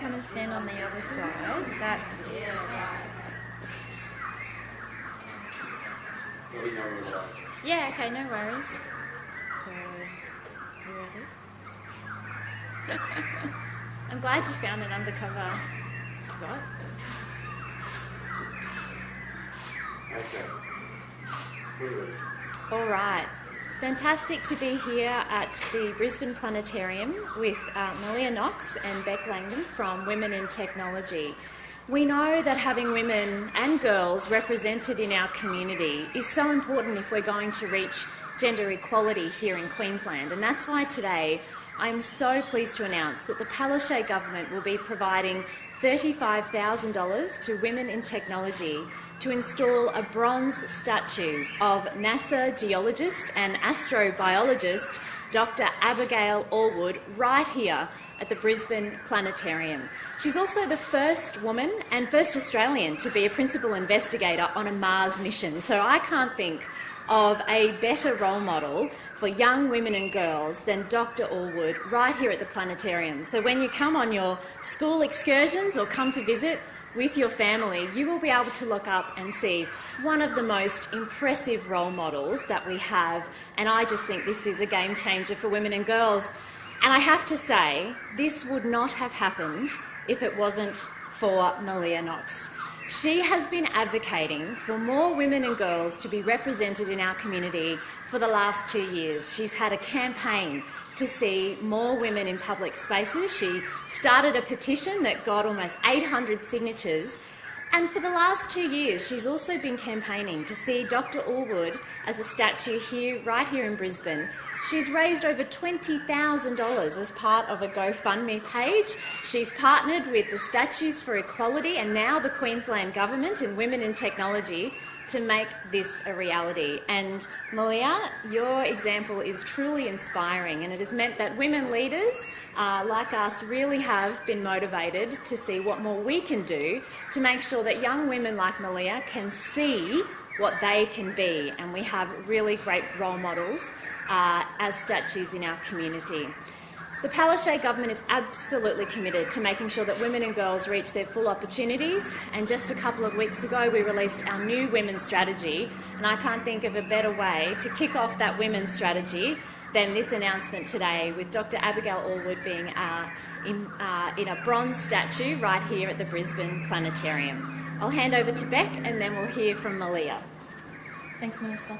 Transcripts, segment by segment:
come and stand on the other side. That's it. Yeah, okay, no worries. So, you ready? I'm glad you found an undercover spot. Okay. All right. Fantastic to be here at the Brisbane Planetarium with Malia Knox and Beck Langdon from Women in Technology. We know that having women and girls represented in our community is so important if we're going to reach gender equality here in Queensland, and that's why today I'm so pleased to announce that the Palaszczuk government will be providing $35,000 to Women in Technology to install a bronze statue of NASA geologist and astrobiologist Dr. Abigail Allwood right here at the Brisbane Planetarium. She's also the first woman and first Australian to be a principal investigator on a Mars mission, so I can't think of a better role model for young women and girls than Dr. Allwood right here at the planetarium. So when you come on your school excursions or come to visit with your family, you will be able to look up and see one of the most impressive role models that we have, and I just think this is a game changer for women and girls. And I have to say, this would not have happened if it wasn't for Malia Knox. She has been advocating for more women and girls to be represented in our community for the last 2 years. She's had a campaign to see more women in public spaces. She started a petition that got almost 800 signatures. And for the last 2 years, she's also been campaigning to see Dr. Allwood as a statue here, right here in Brisbane. She's raised over $20,000 as part of a GoFundMe page. She's partnered with the Statues for Equality and now the Queensland Government and Women in Technology to make this a reality. And Malia, your example is truly inspiring, and it has meant that women leaders like us really have been motivated to see what more we can do to make sure that young women like Malia can see what they can be, and we have really great role models as statues in our community. The Palaszczuk government is absolutely committed to making sure that women and girls reach their full opportunities, and just a couple of weeks ago we released our new women's strategy, and I can't think of a better way to kick off that women's strategy than this announcement today, with Dr. Abigail Allwood being in a bronze statue right here at the Brisbane Planetarium. I'll hand over to Beck and then we'll hear from Malia. Thanks, Minister.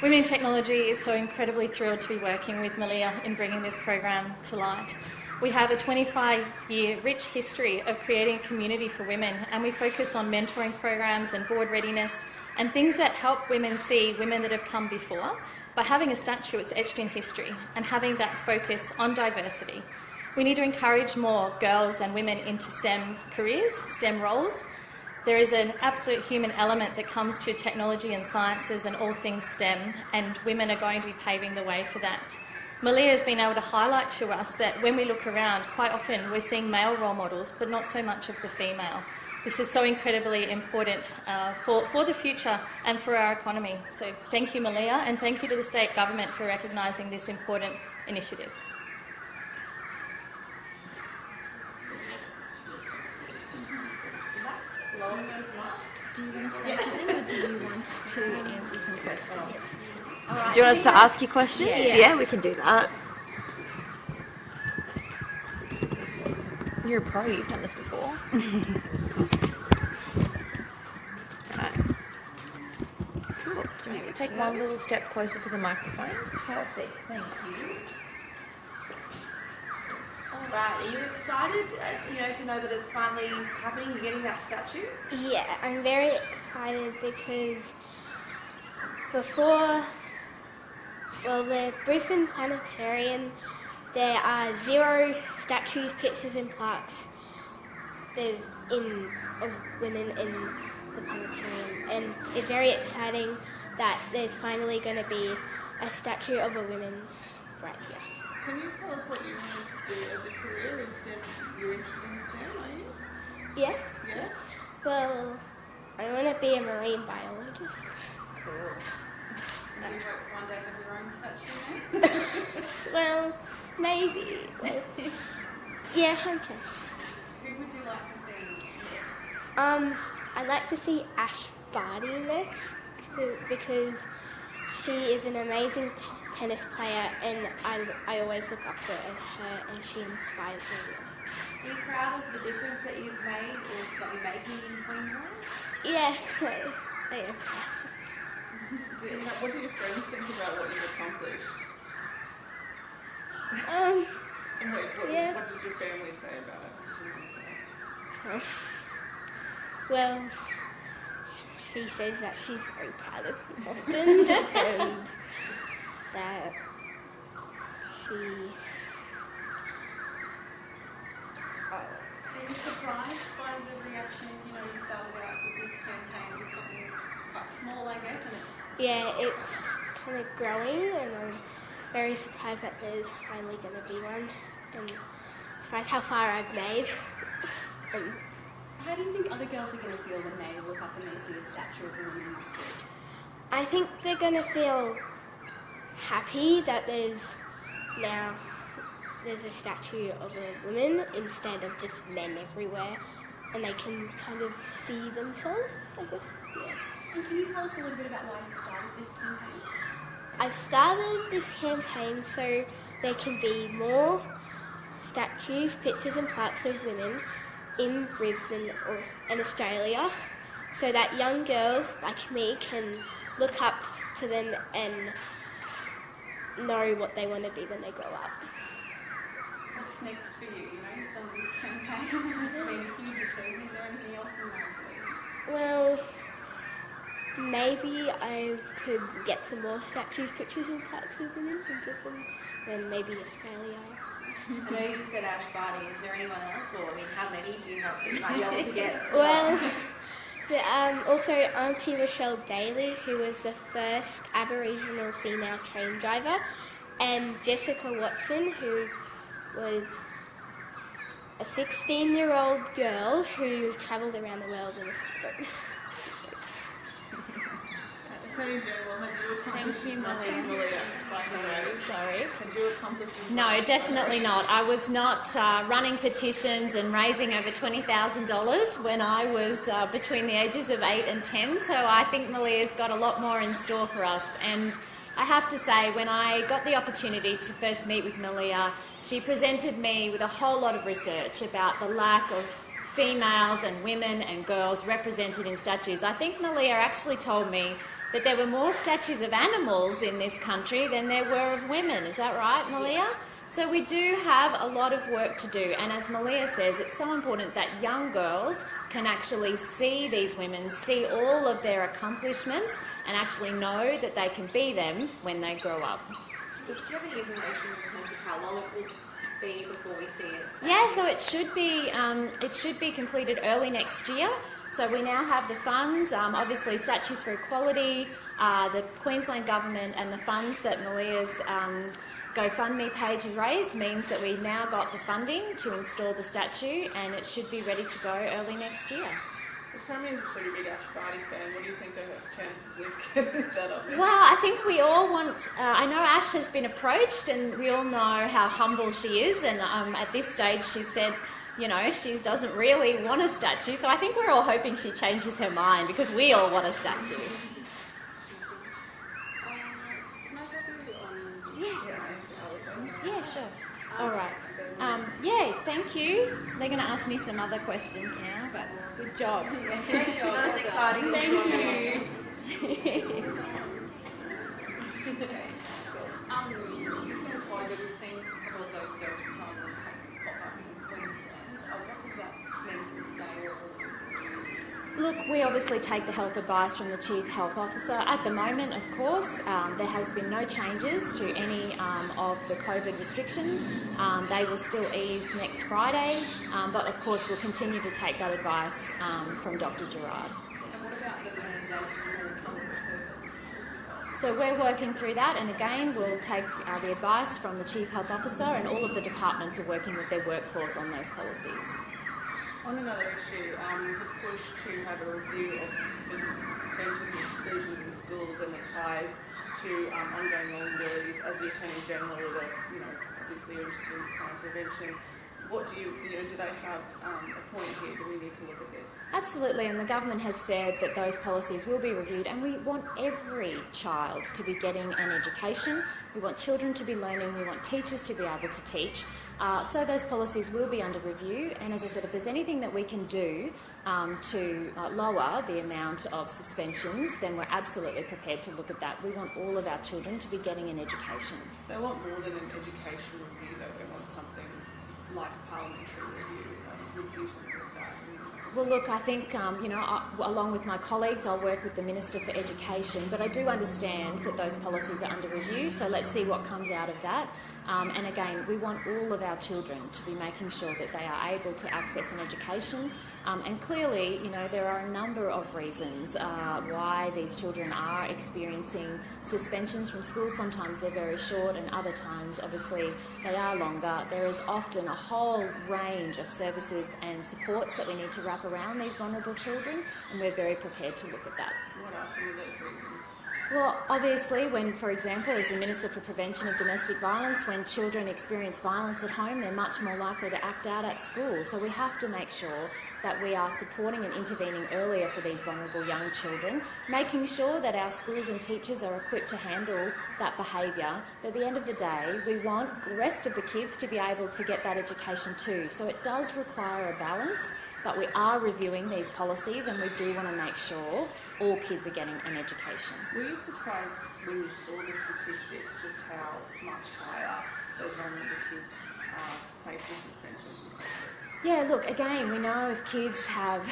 Women in Technology is so incredibly thrilled to be working with Malia in bringing this program to light. We have a 25-year rich history of creating a community for women, and we focus on mentoring programs and board readiness and things that help women see women that have come before by having a statue that's etched in history and having that focus on diversity. We need to encourage more girls and women into STEM careers, STEM roles. There is an absolute human element that comes to technology and sciences and all things STEM, and women are going to be paving the way for that. Malia has been able to highlight to us that when we look around, quite often we're seeing male role models, but not so much of the female. This is so incredibly important for the future and for our economy. So thank you, Malia, and thank you to the state government for recognising this important initiative. Do you want to say something, or do you want to answer some questions? All right. Do you want us to ask you questions? Yeah. Yeah, we can do that. You're a pro, you've done this before. Right. Cool. Do you want to take one little step closer to the microphone? Perfect, thank you. Right, are you excited to know that it's finally happening, you're getting that statue? Yeah, I'm very excited because before, the Brisbane Planetarium, there are 0 statues, pictures and plaques of women in the planetarium, and it's very exciting that there's finally going to be a statue of a woman right here. Can you tell us what you want to do as a career in STEM? You're interested in STEM, are you? Yeah? Yeah? Well, I want to be a marine biologist. Cool. Do you hope to one day have your own statue then? Well, maybe. Yeah, okay. Who would you like to see next? I'd like to see Ash Barty next because she is an amazing tennis player and I always look up to her and she inspires me. Are you proud of the difference that you've made or that you're making in Queensland? Yes, I am. What do your friends think about what you've accomplished? And Yeah. what does your family say about it? What does your mum say? Well, she says that she's very proud of me often and that she... Are you surprised by the reaction? You know, you started out with this campaign with something quite small, I guess, and it's... Yeah, it's kind of growing and I'm very surprised that there's finally going to be one and surprised how far I've made. How do you think other girls are going to feel when they look up and they see a statue of a woman like this? I think they're going to feel happy that there's a statue of a woman instead of just men everywhere and they can kind of see themselves, I guess. Yeah. And can you tell us a little bit about why you started this campaign? I started this campaign so there can be more statues, pictures and plaques of women in Brisbane and Australia so that young girls like me can look up to them and know what they want to be when they grow up. What's next for you? You know, you've done this campaign and it's been a huge achievement. Is there anything else in mind for you? Well, maybe I could get some more statues, pictures and plaques of women in Brisbane and maybe Australia. I know you just said Ash Barty. Is there anyone else? Or, I mean, how many do you hope that you might be able to get? Well, also Auntie Rochelle Daly, who was the first Aboriginal female train driver, and Jessica Watson, who was a 16-year-old girl who travelled around the world in a sailboat. Attorney General, have you accomplished Thank you, as much as Malia. Malia by her age? Sorry. Have you accomplished as No, much? definitely not. I was not running petitions and raising over $20,000 when I was between the ages of 8 and 10, so I think Malia's got a lot more in store for us. And I have to say, when I got the opportunity to first meet with Malia, she presented me with a whole lot of research about the lack of females and women and girls represented in statues. I think Malia actually told me that there were more statues of animals in this country than there were of women. Is that right, Malia? So we do have a lot of work to do, and as Malia says, it's so important that young girls can actually see these women, see all of their accomplishments, and actually know that they can be them when they grow up. Do you have any information in terms of how long it will be before we see it? Yeah, so it should be completed early next year. So we now have the funds, obviously Statues for Equality, the Queensland Government and the funds that Malia's GoFundMe page has raised means that we've now got the funding to install the statue and it should be ready to go early next year. Your family is a pretty big Ash Barty fan. What do you think are her chances of getting that up there? Well, I think we all want... I know Ash has been approached and we all know how humble she is, and at this stage she said, you know, she doesn't really want a statue, so I think we're all hoping she changes her mind because we all want a statue. Can I go through Yeah, sure. All right. Yeah, thank you. They're going to ask me some other questions now, but good job. Great job. That's exciting. Thank you. Just on point, we've seen a couple of those Delta Coronavirus cases pop up in Queensland. What does that mean for the state? Look, we obviously take the health advice from the Chief Health Officer. At the moment, of course, there has been no changes to any of the COVID restrictions. They will still ease next Friday, but of course we'll continue to take that advice from Dr. Gerard. And what about the mandates and all public service? So we're working through that, and again, we'll take the advice from the Chief Health Officer, and all of the departments are working with their workforce on those policies. On another issue, there's a push to have a review of suspensions and exclusions in schools and the ties to ongoing vulnerabilities. As the Attorney General, with obviously a risk prevention, what do you know, do they have a point here? Do we need to look at this? Absolutely, and the government has said that those policies will be reviewed, and we want every child to be getting an education. We want children to be learning. We want teachers to be able to teach. So those policies will be under review, and as I said, if there's anything that we can do to lower the amount of suspensions, then we're absolutely prepared to look at that. We want all of our children to be getting an education. They want more than an education review, though. They want something like a parliamentary review. Would you support that? Well, look, I think, along with my colleagues, I'll work with the Minister for Education, but I do understand that those policies are under review, so let's see what comes out of that. And again, we want all of our children to be making sure that they are able to access an education. And clearly, there are a number of reasons why these children are experiencing suspensions from school. Sometimes they're very short, and other times, obviously, they are longer. There is often a whole range of services and supports that we need to wrap around these vulnerable children, and we're very prepared to look at that. What are some of those reasons? Well, obviously, when, for example, as the Minister for Prevention of Domestic Violence, when children experience violence at home, they're much more likely to act out at school. So we have to make sure that we are supporting and intervening earlier for these vulnerable young children, making sure that our schools and teachers are equipped to handle that behaviour. But at the end of the day, we want the rest of the kids to be able to get that education too. So it does require a balance, but we are reviewing these policies, and we do want to make sure all kids are getting an education. Were you surprised when you saw the statistics just how much higher those vulnerable kids are facing suspensions and so forth? Yeah, look, again, we know if kids have,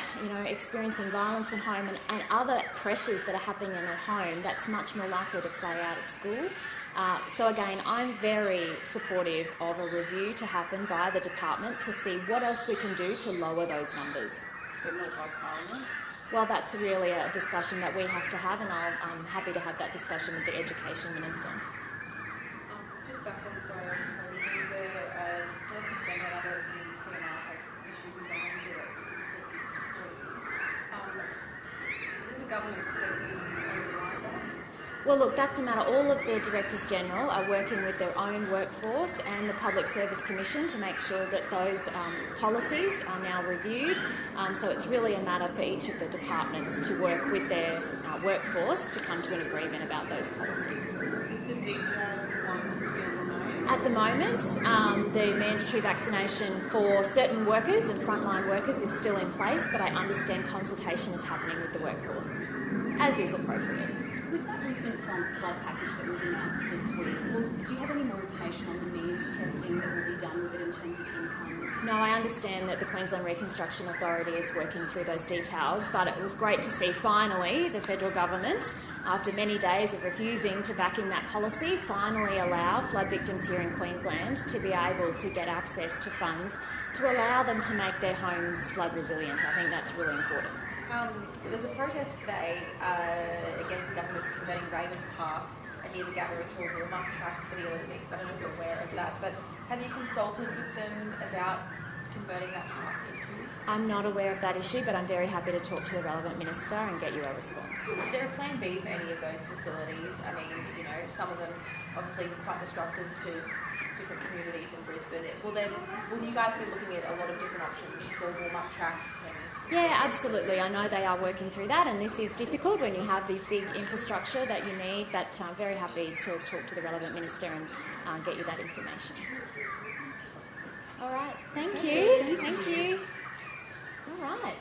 experiencing violence at home and other pressures that are happening at home, that's much more likely to play out at school. So again, I'm very supportive of a review to happen by the department to see what else we can do to lower those numbers. But not by Parliament? Well, that's really a discussion that we have to have, and I'm happy to have that discussion with the Education Minister. Just back on, sorry, the Director General of the TMR has issued his own directive for employees. Will the government step in and override that? Well, look, that's a matter. All of the Directors General are working with their own workforce and the Public Service Commission to make sure that those policies are now reviewed. So it's really a matter for each of the departments to work with their workforce to come to an agreement about those policies. Is the DJ one still remote? At the moment, the mandatory vaccination for certain workers and frontline workers is still in place, but I understand consultation is happening with the workforce, as is appropriate. With that recent flood package that was announced this week, do you have any more information on the means testing that will be done with it in terms of income? No, I understand that the Queensland Reconstruction Authority is working through those details, but it was great to see finally the federal government, after many days of refusing to back in that policy, finally allow flood victims here in Queensland to be able to get access to funds to allow them to make their homes flood resilient. I think that's really important. There's a protest today against the government converting Raymond Park near the Gallery Hill to a muck track for the Olympics. I don't know if you're aware of that, but have you consulted with them about converting that park into? I'm not aware of that issue, but I'm very happy to talk to the relevant minister and get you a response. Is there a plan B for any of those facilities? I mean, some of them obviously quite disruptive to different communities in Brisbane. Will you guys be looking at a lot of different options for warm-up tracks? Yeah, absolutely. I know they are working through that, and this is difficult when you have this big infrastructure that you need, but I'm very happy to talk to the relevant minister and get you that information. All right. Thank you. Thank you. All right.